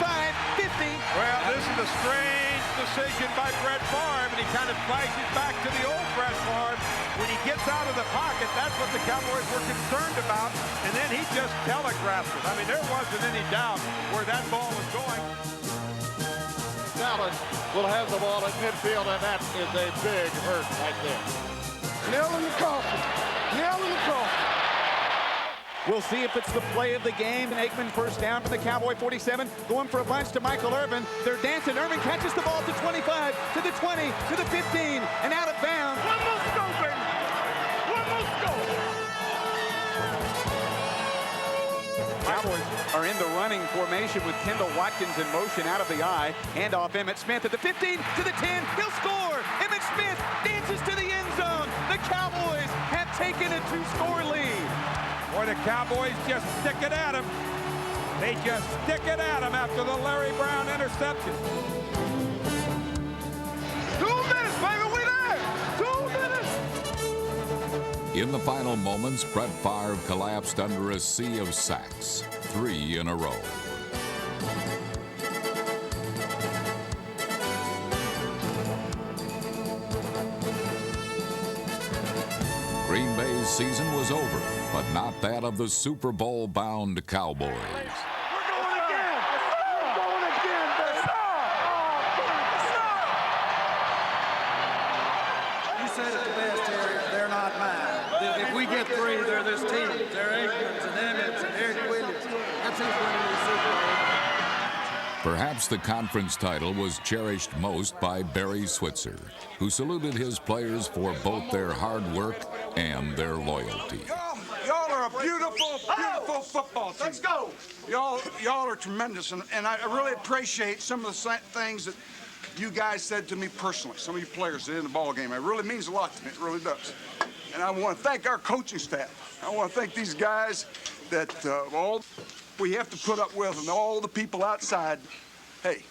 Speaker 5: 50.
Speaker 25: Well, this is a strange decision by Brett Favre, and he kind of flashes back to the old Brett Favre. When he gets out of the pocket, that's what the Cowboys were concerned about, and then he just telegraphed it. I mean, there wasn't any doubt where that ball was going.
Speaker 11: Dallas will have the ball at midfield, and that is a big hurt right there.
Speaker 4: Nail in the coffin. Nail in the coffin.
Speaker 5: We'll see if it's the play of the game. Aikman first down for the Cowboy 47. Going for a bunch to Michael Irvin. They're dancing. Irvin catches the ball to 25, to the 20, to the 15, and out of bounds.
Speaker 11: One more go, baby. One more go.
Speaker 5: Cowboys are in the running formation with Kendall Watkins in motion out of the eye. Hand off Emmitt Smith at the 15, to the 10. He'll score. Emmitt Smith dances to the end zone. The Cowboys have taken a 2-score lead.
Speaker 25: Boy, the Cowboys just stick it at him. They just stick it at him after the Larry Brown interception.
Speaker 4: 2 minutes, baby, we there. 2 minutes.
Speaker 10: In the final moments, Brett Favre collapsed under a sea of sacks, 3 in a row. Green Bay's season was over, but not that of the Super Bowl-bound Cowboys.
Speaker 11: You said it the best, Terry. They're not mine. If we get 3, they're this team. They're Aikman's and Emmett's and Eric Williams. That's who's winning the Super Bowl.
Speaker 10: Perhaps the conference title was cherished most by Barry Switzer, who saluted his players for both their hard work and their loyalty.
Speaker 4: Y'all are a beautiful, beautiful football team. Let's go. Y'all are tremendous, and I really appreciate some of the things that you guys said to me personally. Some of you players did in the ball game. It really means a lot to me. It really does. And I want to thank our coaching staff. I want to thank these guys that all we have to put up with, and all the people outside. Hey,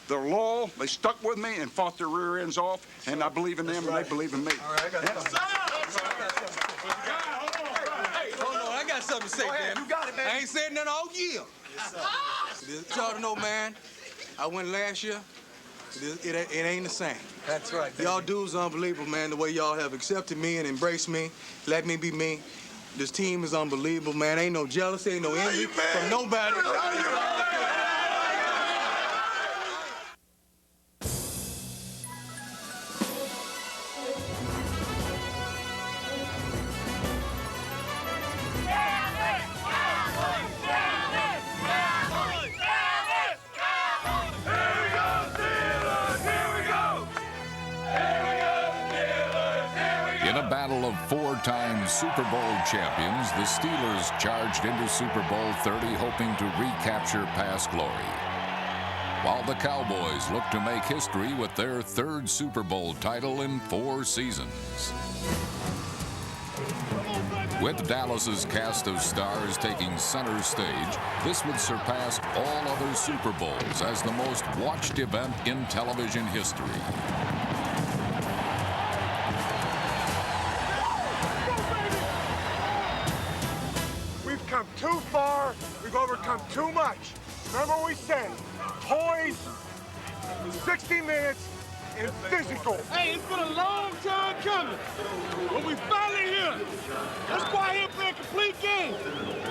Speaker 4: they're loyal. They stuck with me and fought their rear ends off, and I believe in them, and they believe in me.
Speaker 11: All right, I got something to say, man.
Speaker 4: You got it, man.
Speaker 11: I ain't said nothing all year. Yes, sir. Y'all to know, man, I went last year. It ain't the same. That's right. Y'all dudes are unbelievable, man, the way y'all have accepted me and embraced me, let me be me. This team is unbelievable, man. Ain't no jealousy, ain't no envy from nobody.
Speaker 10: In a battle of 4-time Super Bowl champions, the Steelers charged into Super Bowl 30 hoping to recapture past glory, while the Cowboys look to make history with their 3rd Super Bowl title in 4 seasons. With Dallas's cast of stars taking center stage, this would surpass all other Super Bowls as the most watched event in television history.
Speaker 4: We've come too far. We've overcome too much. Remember what we said. Poise, 60 minutes, and physical.
Speaker 8: Hey, it's been a long time coming, but we finally here. Let's go out here and play a complete game.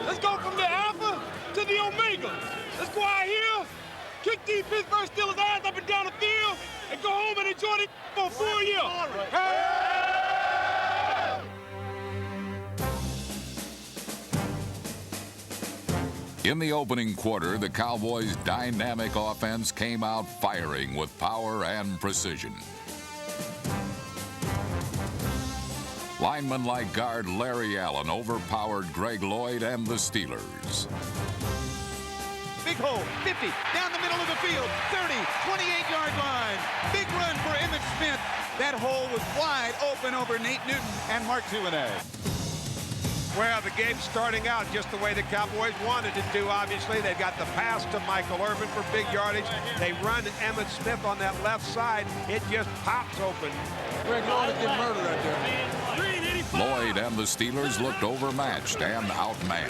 Speaker 8: Let's go from the alpha to the omega. Let's go out here, kick these Pittsburgh Steelers' ass up and down the field, and go home and enjoy it for a full year. Hey!
Speaker 10: In the opening quarter, the Cowboys' dynamic offense came out firing with power and precision. Linemen like guard Larry Allen overpowered Greg Lloyd and the Steelers.
Speaker 5: Big hole, 50, down the middle of the field, 30, 28-yard line. Big run for Emmitt Smith. That hole was wide open over Nate Newton and Mark Tuinay.
Speaker 25: Well, the game's starting out just the way the Cowboys wanted it to, obviously. They've got the pass to Michael Irvin for big yardage. They run Emmitt Smith on that left side. It just pops open.
Speaker 11: Greg Lloyd get murdered right there.
Speaker 10: Lloyd and the Steelers looked overmatched and outmanned.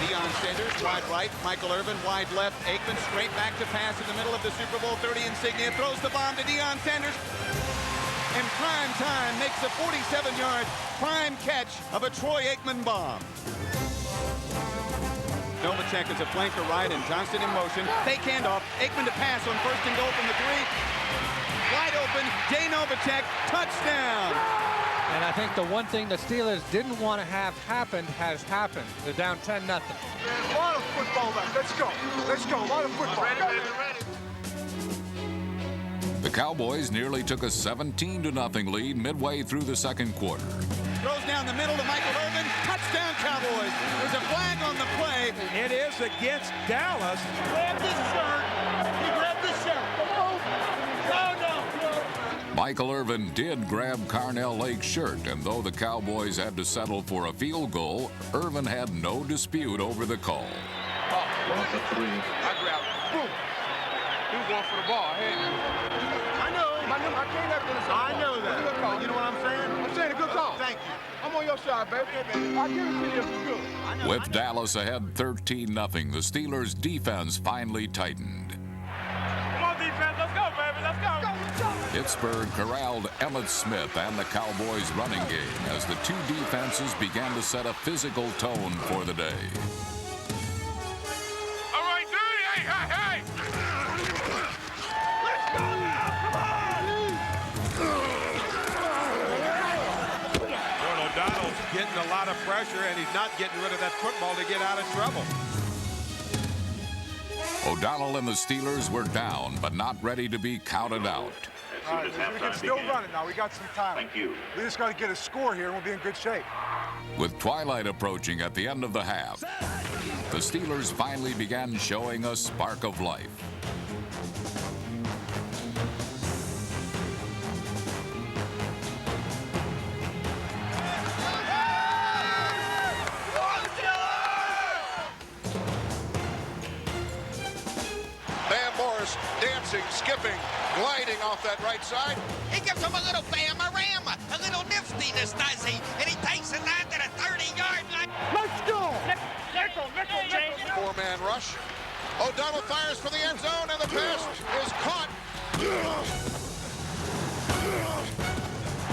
Speaker 5: Deion Sanders, wide right. Michael Irvin, wide left. Aikman straight back to pass in the middle of the Super Bowl 30 insignia. Throws the bomb to Deion Sanders. And prime time makes a 47-yard prime catch of a Troy Aikman bomb. Novacek is a flanker right and Johnson in motion. Fake handoff. Aikman to pass on 1st and goal from the 3. Wide open. Jay Novacek. Touchdown.
Speaker 9: And I think the one thing the Steelers didn't want to have happened has happened. They're down 10-0.
Speaker 4: A lot of football left. Let's go. Let's go. A lot of football. Ready.
Speaker 10: The Cowboys nearly took a 17-0 lead midway through the 2nd quarter.
Speaker 5: Throws down the middle to Michael Irvin. Touchdown, Cowboys. There's a flag on the play.
Speaker 25: It is against Dallas.
Speaker 8: Grab this shirt. He grabbed this shirt. No.
Speaker 10: Michael Irvin did grab Carnell Lake's shirt, and though the Cowboys had to settle for a field goal, Irvin had no dispute over the call.
Speaker 19: I grabbed him. Boom. He was going for the ball. I know. I can't have been a I know that. Good call. You know what I'm saying? I'm saying a good call. Thank you. I'm on your side, baby. Okay, baby. I'll give it to you if it's good.
Speaker 10: With Dallas ahead 13-0, the Steelers' defense finally tightened.
Speaker 8: Come on, defense. Let's go, baby. Let's go.
Speaker 10: Pittsburgh corralled Emmitt Smith and the Cowboys' running game as the two defenses began to set a physical tone for the day.
Speaker 8: All right, dude. Hey. Let's go now. Come on.
Speaker 25: Well, O'Donnell's getting a lot of pressure, and he's not getting rid of that football to get out of trouble.
Speaker 10: O'Donnell and the Steelers were down, but not ready to be counted out.
Speaker 4: All right, we can still run it now. We got some time. Thank you. We just got to get a score here, and we'll be in good shape.
Speaker 10: With twilight approaching at the end of the half, the Steelers finally began showing a spark of life.
Speaker 2: Dancing, skipping, gliding off that right side.
Speaker 11: He gives him a little bam-a-rama, a little niftiness, does he? And he takes it down to the 30-yard line. Let's go! Nickel.
Speaker 2: Four-man rush. O'Donnell fires for the end zone, and the pass is caught.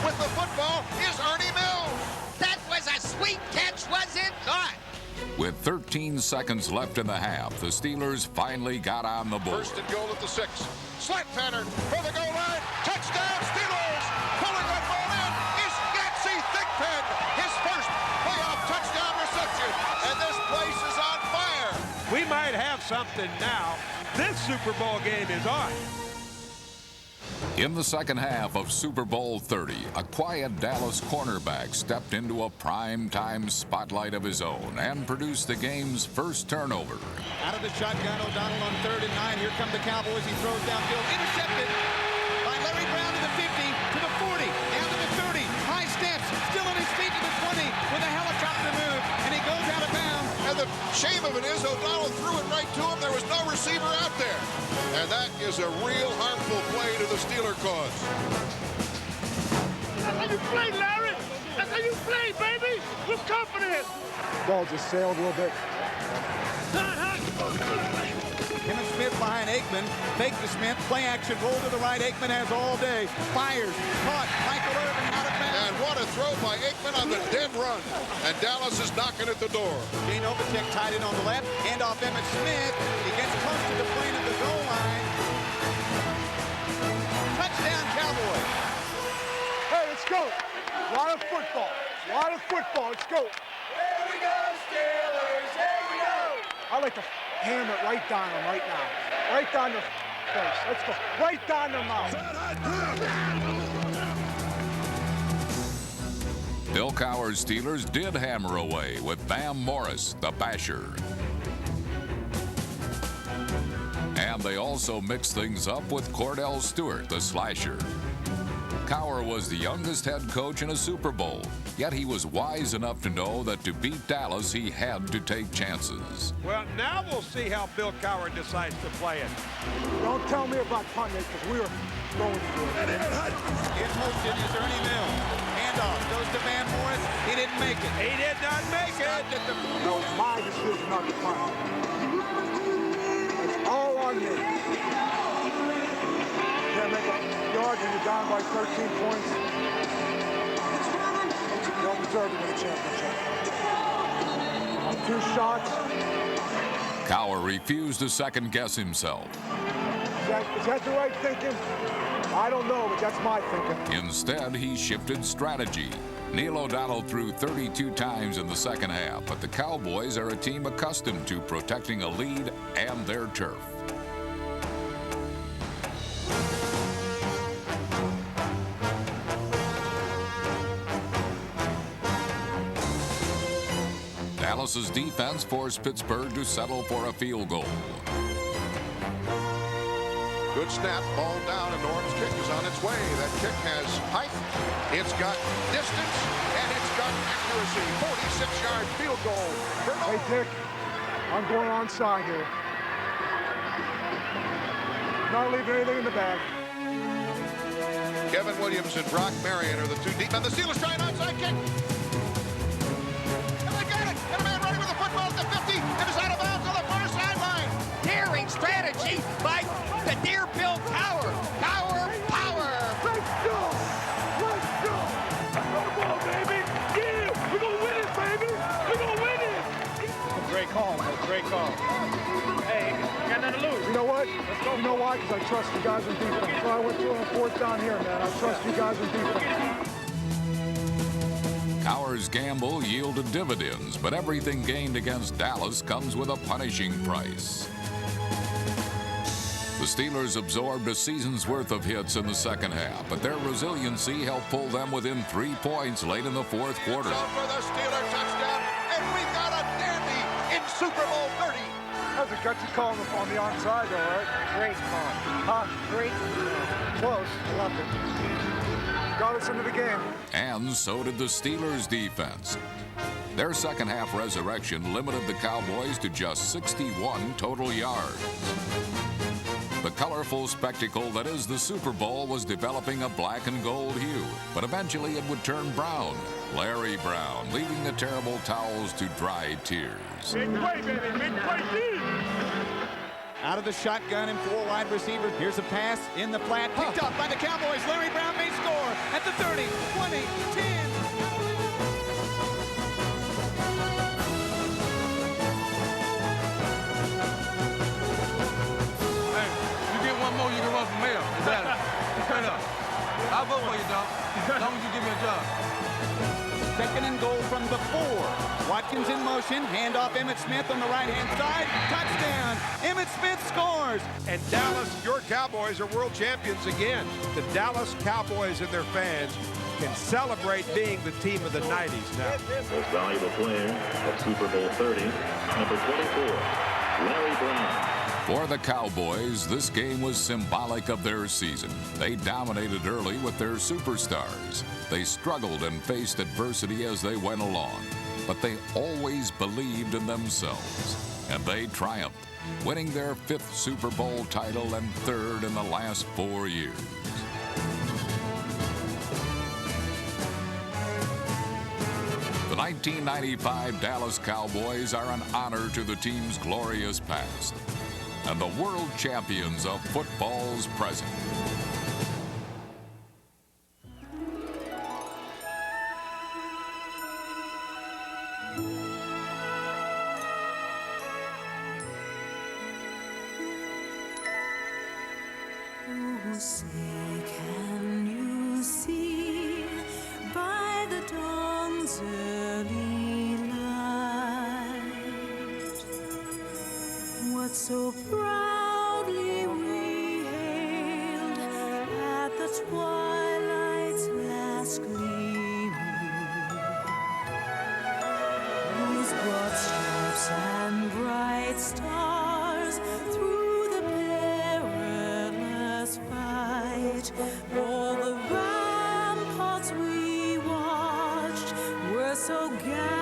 Speaker 2: With the football is Ernie Mills.
Speaker 11: That was a sweet catch, was it not?
Speaker 10: With 13 seconds left in the half, the Steelers finally got on the board.
Speaker 2: First and goal at the 6. Slant pattern for the goal line. Touchdown, Steelers! Pulling that ball in is Nancy Thigpen. His first playoff touchdown reception. And this place is on fire.
Speaker 25: We might have something now. This Super Bowl game is on.
Speaker 10: In the second half of Super Bowl 30, a quiet Dallas cornerback stepped into a prime-time spotlight of his own and produced the game's first turnover.
Speaker 5: Out of the shotgun, O'Donnell on 3rd and 9. Here come the Cowboys. He throws downfield. Intercepted by Larry Brown to the 50, to the 40, down to the 30. High steps, still on his feet to the 20 with a helicopter move, and he goes out of bounds.
Speaker 2: And the shame of it is O'Donnell threw it right to him. There was no receiver out there. And that is a real harmful play to the Steeler cause.
Speaker 8: That's how you play, Larry. That's how you play, baby. With confidence.
Speaker 4: Ball just sailed a little bit.
Speaker 5: Emmitt Smith behind Aikman. Fake to Smith. Play action. Roll to the right. Aikman has all day. Fires. Caught. Michael Irvin out of bounds.
Speaker 2: And what a throw by Aikman on the dead run. And Dallas is knocking at the door.
Speaker 5: Gene Novacek tied in on the left. Hand off Emmitt Smith. He gets close to the plane of the goal line. Touchdown, Cowboys.
Speaker 4: Hey, let's go. A lot of football. A lot of football. Let's go.
Speaker 13: Here we go, Steelers. Here we go.
Speaker 4: I like to hammer it right down them right now. Right down their face. Let's go. Right down their mouth.
Speaker 10: Bill Cowher's Steelers did hammer away with Bam Morris, the basher. And they also mixed things up with Cordell Stewart, the slasher. Cowher was the youngest head coach in a Super Bowl, yet he was wise enough to know that to beat Dallas, he had to take chances.
Speaker 25: Well, now we'll see how Bill Cowher decides to play it.
Speaker 4: Don't tell me about punting it, because we were going for it.
Speaker 5: In motion is Ernie Mills. Handoff goes to Van Morris. He didn't make it.
Speaker 25: He did not make it.
Speaker 4: No, it's my decision not to punt. It's all on me. Can't make a yard when you're down by 13 points. You don't deserve to win a championship. On 2 shots.
Speaker 10: Cowher refused to second-guess himself.
Speaker 4: Is that the right thinking? I don't know, but that's my thinking.
Speaker 10: Instead, he shifted strategy. Neil O'Donnell threw 32 times in the second half, but the Cowboys are a team accustomed to protecting a lead and their turf. Dallas's defense forced Pittsburgh to settle for a field goal.
Speaker 2: Good snap, ball down, and Norm's kick is on its way. That kick has height, it's got distance, and it's got accuracy. 46-yard field goal.
Speaker 4: Hey, Dick, I'm going onside here. Not leaving anything in the bag.
Speaker 2: Kevin Williams and Brock Marion are the two deep. And the Steelers try an onside kick. And they got it. And a man running with the football at the 50. It is out of bounds on the far sideline.
Speaker 11: Daring strategy by the Deerfield Tower. Power.
Speaker 4: Let's go. Let's go. Come on, baby. Yeah, we're going to win it, baby. We're going to win it.
Speaker 19: Great call, man. Great call. Hey, you got nothing to lose.
Speaker 4: You know what? Let's go. You know why? Because I trust you guys in defense. So I went through on fourth down here, man. I trust you guys in defense.
Speaker 10: Cowher's gamble yielded dividends, but everything gained against Dallas comes with a punishing price. The Steelers absorbed a season's worth of hits in the second half, but their resiliency helped pull them within 3 points late in the fourth quarter.
Speaker 2: So for the Steeler touchdown, and we've got a dandy in Super Bowl 30.
Speaker 4: That was a gutsy call on the onside, though, right?
Speaker 19: Great call.
Speaker 4: Huh? Great. Close. I loved it. Got us into the game.
Speaker 10: And so did the Steelers' defense. Their second half resurrection limited the Cowboys to just 61 total yards. The colorful spectacle that is the Super Bowl was developing a black and gold hue, but eventually it would turn brown. Larry Brown, leaving the terrible towels to dry tears.
Speaker 4: Big play, baby. Big play,
Speaker 5: Out of the shotgun and 4 wide receivers. Here's a pass in the flat. Picked up by the Cowboys. Larry Brown may score at the 30, 20, 10.
Speaker 21: Hey, you get one more, you can run for mayor. Is that it? Straight up. I'll vote for you, dog. As long as you give me a job.
Speaker 5: Second and goal from the 4. Watkins in motion. Handoff Emmitt Smith on the right-hand side. Touchdown. Emmitt Smith scores.
Speaker 25: And Dallas, your Cowboys are world champions again. The Dallas Cowboys and their fans can celebrate being the team of the 90s now.
Speaker 3: Most valuable player at Super Bowl 30, number 24, Larry Brown.
Speaker 10: For the Cowboys, this game was symbolic of their season. They dominated early with their superstars. They struggled and faced adversity as they went along, but they always believed in themselves. And they triumphed, winning their 5th Super Bowl title and 3rd in the last 4 years. The 1995 Dallas Cowboys are an honor to the team's glorious past and the world champions of football's present.
Speaker 7: Oh, say can you see by the dawn's early light what so proudly we hailed at the twilight's last gleaming, whose broad stripes and bright stars through the perilous fight, all the ramparts we watched were so gallant.